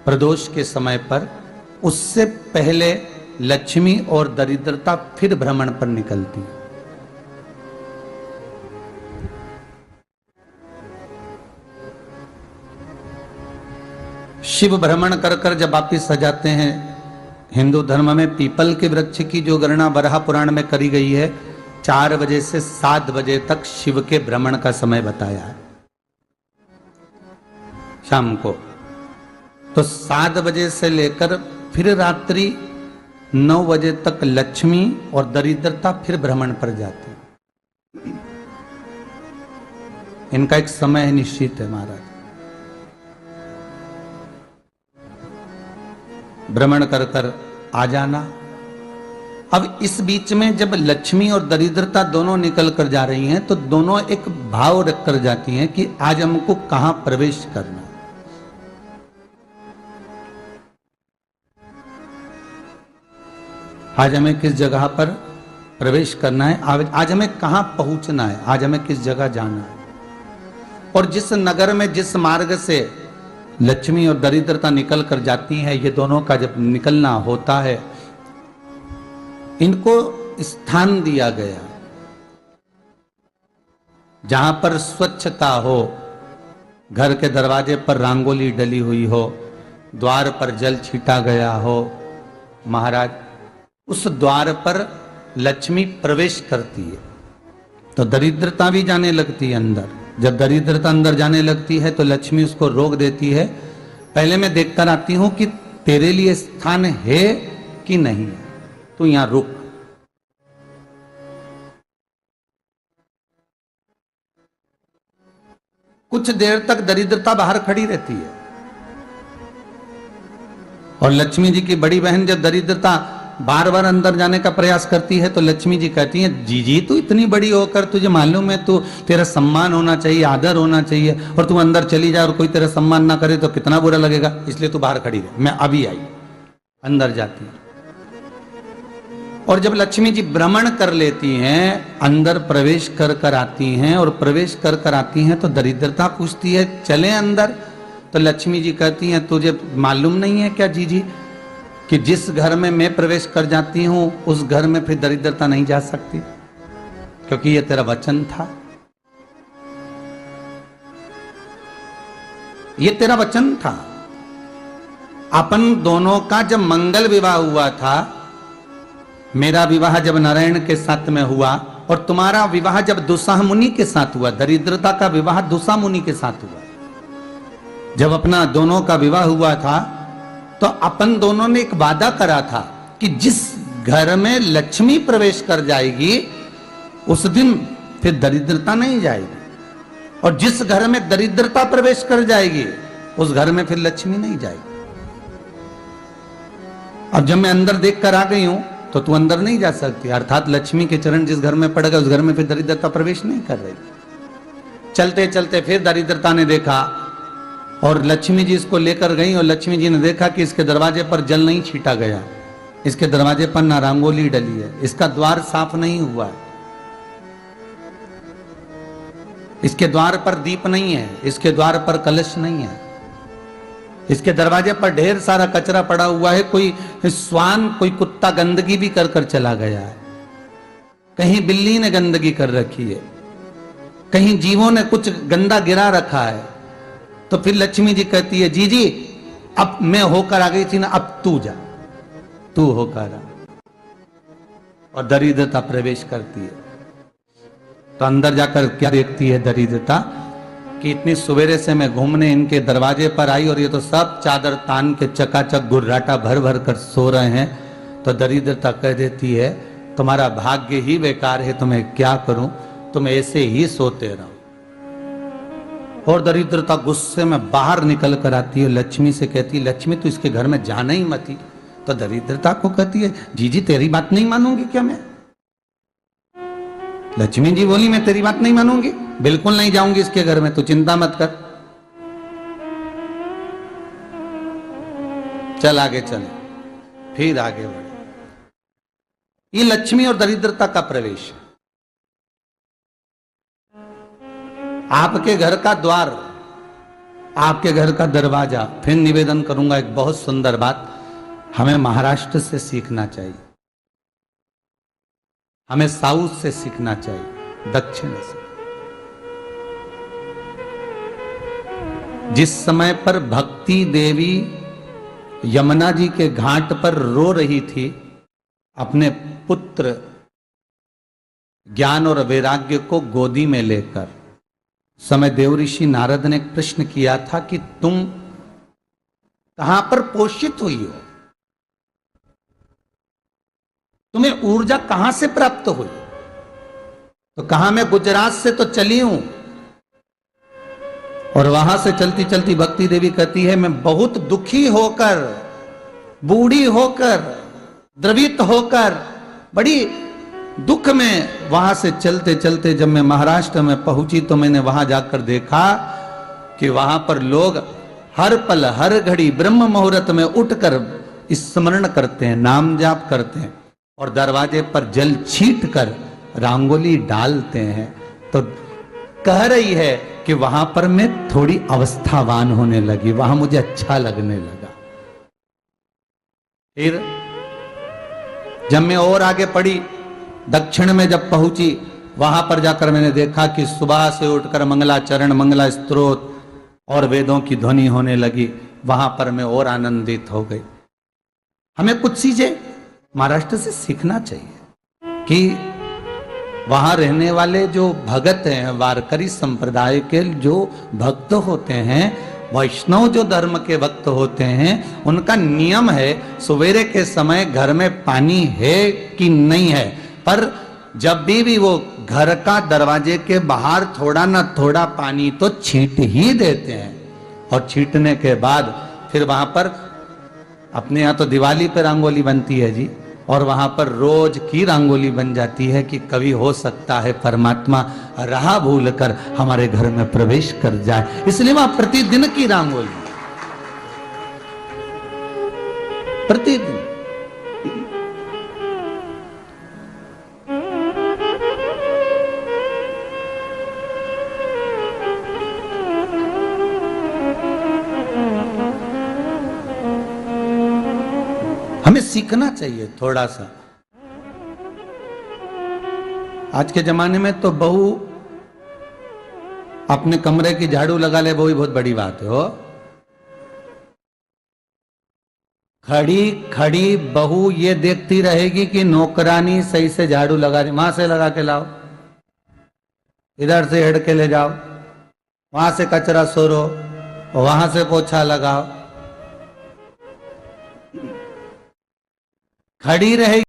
प्रदोष के समय पर, उससे पहले लक्ष्मी और दरिद्रता फिर भ्रमण पर निकलती है। शिव भ्रमण कर कर जब वापिस आ जाते हैं, हिंदू धर्म में पीपल के वृक्ष की जो गणना वराह पुराण में करी गई है, 4 बजे से 7 बजे तक शिव के भ्रमण का समय बताया है शाम को। तो 7 बजे से लेकर फिर रात्रि 9 बजे तक लक्ष्मी और दरिद्रता फिर भ्रमण पर जाती है। इनका एक समय निश्चित है महाराज। भ्रमण कर कर आ जाना। अब इस बीच में जब लक्ष्मी और दरिद्रता दोनों निकल कर जा रही हैं, तो दोनों एक भाव रख कर जाती हैं कि आज हमको कहां प्रवेश करना है। आज हमें किस जगह पर प्रवेश करना है, आज हमें कहां पहुंचना है, आज हमें किस जगह जाना है। और जिस नगर में जिस मार्ग से लक्ष्मी और दरिद्रता निकल कर जाती हैं, ये दोनों का जब निकलना होता है, इनको स्थान दिया गया जहां पर स्वच्छता हो, घर के दरवाजे पर रंगोली डली हुई हो, द्वार पर जल छीटा गया हो। महाराज, उस द्वार पर लक्ष्मी प्रवेश करती है तो दरिद्रता भी जाने लगती है अंदर। जब दरिद्रता अंदर जाने लगती है तो लक्ष्मी उसको रोक देती है। पहले मैं देखकर आती हूं कि तेरे लिए स्थान है कि नहीं, तू यहां रुक। कुछ देर तक दरिद्रता बाहर खड़ी रहती है और लक्ष्मी जी की बड़ी बहन जब दरिद्रता बार बार अंदर जाने का प्रयास करती है तो लक्ष्मी जी कहती हैं, जी तू इतनी बड़ी होकर तुझे मालूम है तू तेरा सम्मान होना चाहिए, आदर होना चाहिए, और तू अंदर चली जाए और कोई तेरा सम्मान ना करे तो कितना बुरा लगेगा, इसलिए तू बाहर खड़ी रहे। मैं अभी आई। अंदर जाती है और जब लक्ष्मी जी भ्रमण कर लेती हैं, अंदर प्रवेश कर कर आती हैं और प्रवेश कर कर आती हैं तो दरिद्रता पूछती है चले अंदर। तो लक्ष्मी जी कहती हैं, तुझे मालूम नहीं है क्या जीजी कि जिस घर में मैं प्रवेश कर जाती हूं उस घर में फिर दरिद्रता नहीं जा सकती, क्योंकि ये तेरा वचन था, ये तेरा वचन था। अपन दोनों का जब मंगल विवाह हुआ था, मेरा विवाह जब नारायण के साथ में हुआ और तुम्हारा विवाह जब दुसाह मुनि के साथ हुआ, दरिद्रता का विवाह दुसा मुनि के साथ हुआ। जब अपना दोनों का विवाह हुआ था तो अपन दोनों ने एक वादा करा था कि जिस घर में लक्ष्मी प्रवेश कर जाएगी उस दिन फिर दरिद्रता नहीं जाएगी, और जिस घर में दरिद्रता प्रवेश कर जाएगी उस घर में फिर लक्ष्मी नहीं जाएगी। अब जब मैं अंदर देख कर आ गई हूं तो तू अंदर नहीं जा सकती, अर्थात लक्ष्मी के चरण जिस घर में पड़ गए उस घर में फिर दरिद्रता प्रवेश नहीं कर रही। चलते चलते फिर दरिद्रता ने देखा और लक्ष्मी जी इसको लेकर गई और लक्ष्मी जी ने देखा कि इसके दरवाजे पर जल नहीं छीटा गया, इसके दरवाजे पर ना रंगोली डली है, इसका द्वार साफ नहीं हुआ है, इसके द्वार पर दीप नहीं है, इसके द्वार पर कलश नहीं है, इसके दरवाजे पर ढेर सारा कचरा पड़ा हुआ है, कोई श्वान कोई कुत्ता गंदगी भी कर कर चला गया है, कहीं बिल्ली ने गंदगी कर रखी है, कहीं जीवों ने कुछ गंदा गिरा रखा है। तो फिर लक्ष्मी जी कहती है, जी अब मैं होकर आ गई थी ना, अब तू जा, तू होकर आ। और दरिद्रता प्रवेश करती है तो अंदर जाकर क्या देखती है दरिद्रता कि इतनी सवेरे से मैं घूमने इनके दरवाजे पर आई और ये तो सब चादर तान के चकाचक गुर्राटा भर भर कर सो रहे हैं। तो दरिद्रता कह देती है, तुम्हारा भाग्य ही बेकार है, तुम्हें क्या करूं, तुम ऐसे ही सोते रहो। और दरिद्रता गुस्से में बाहर निकल कर आती है, लक्ष्मी से कहती है, लक्ष्मी तू इसके घर में जाना ही मत ही। तो दरिद्रता को कहती है, जी तेरी बात नहीं मानूंगी क्या मैं? लक्ष्मी जी बोली, मैं तेरी बात नहीं मानूंगी, बिल्कुल नहीं जाऊंगी इसके घर में, तू चिंता मत कर, चल आगे चले। फिर आगे बढ़े। ये लक्ष्मी और दरिद्रता का प्रवेश है। आपके घर का द्वार आपके घर का दरवाजा। फिर निवेदन करूंगा एक बहुत सुंदर बात, हमें महाराष्ट्र से सीखना चाहिए, हमें साउथ से सीखना चाहिए, दक्षिण से। जिस समय पर भक्ति देवी यमुना जी के घाट पर रो रही थी अपने पुत्र ज्ञान और वैराग्य को गोदी में लेकर, समय देवऋषि नारद ने प्रश्न किया था कि तुम कहां पर पोषित हुई हो, तुम्हें ऊर्जा कहां से प्राप्त हुई? तो कहा मैं गुजरात से तो चली हूं। और वहां से चलती चलती भक्ति देवी कहती है मैं बहुत दुखी होकर, बूढ़ी होकर, द्रवित होकर, बड़ी दुख में वहां से चलते चलते जब मैं महाराष्ट्र में पहुंची तो मैंने वहां जाकर देखा कि वहां पर लोग हर पल हर घड़ी ब्रह्म मुहूर्त में उठकर स्मरण करते हैं, नाम जाप करते हैं और दरवाजे पर जल छीट कर रंगोली डालते हैं। तो कह रही है कि वहां पर मैं थोड़ी अवस्थावान होने लगी, वहां मुझे अच्छा लगने लगा। फिर जब मैं और आगे पढ़ी, दक्षिण में जब पहुंची, वहां पर जाकर मैंने देखा कि सुबह से उठकर मंगलाचरण, मंगला स्तोत्र और वेदों की ध्वनि होने लगी। वहां पर मैं और आनंदित हो गई। हमें कुछ चीजें महाराष्ट्र से सीखना चाहिए कि वहां रहने वाले जो भगत हैं, वारकरी संप्रदाय के जो भक्त होते हैं, वैष्णव जो धर्म के भक्त होते हैं, उनका नियम है सवेरे के समय घर में पानी है कि नहीं है, पर जब भी वो घर का दरवाजे के बाहर थोड़ा ना थोड़ा पानी तो छींट ही देते हैं। और छींटने के बाद फिर वहां पर अपने यहाँ तो दिवाली पर रंगोली बनती है जी, और वहां पर रोज की रंगोली बन जाती है कि कभी हो सकता है परमात्मा राह भूल कर हमारे घर में प्रवेश कर जाए, इसलिए वहां प्रतिदिन की रंगोली, प्रतिदिन। हमें सीखना चाहिए थोड़ा सा। आज के जमाने में तो बहू अपने कमरे की झाड़ू लगा ले, वो ही बहुत बड़ी बात है। हो खड़ी खड़ी बहू ये देखती रहेगी कि नौकरानी सही से झाड़ू लगा रही, वहां से लगा के लाओ, इधर से हेड़ के ले जाओ, वहां से कचरा सोरो, वहां से पोछा लगाओ, खड़ी रहेगी।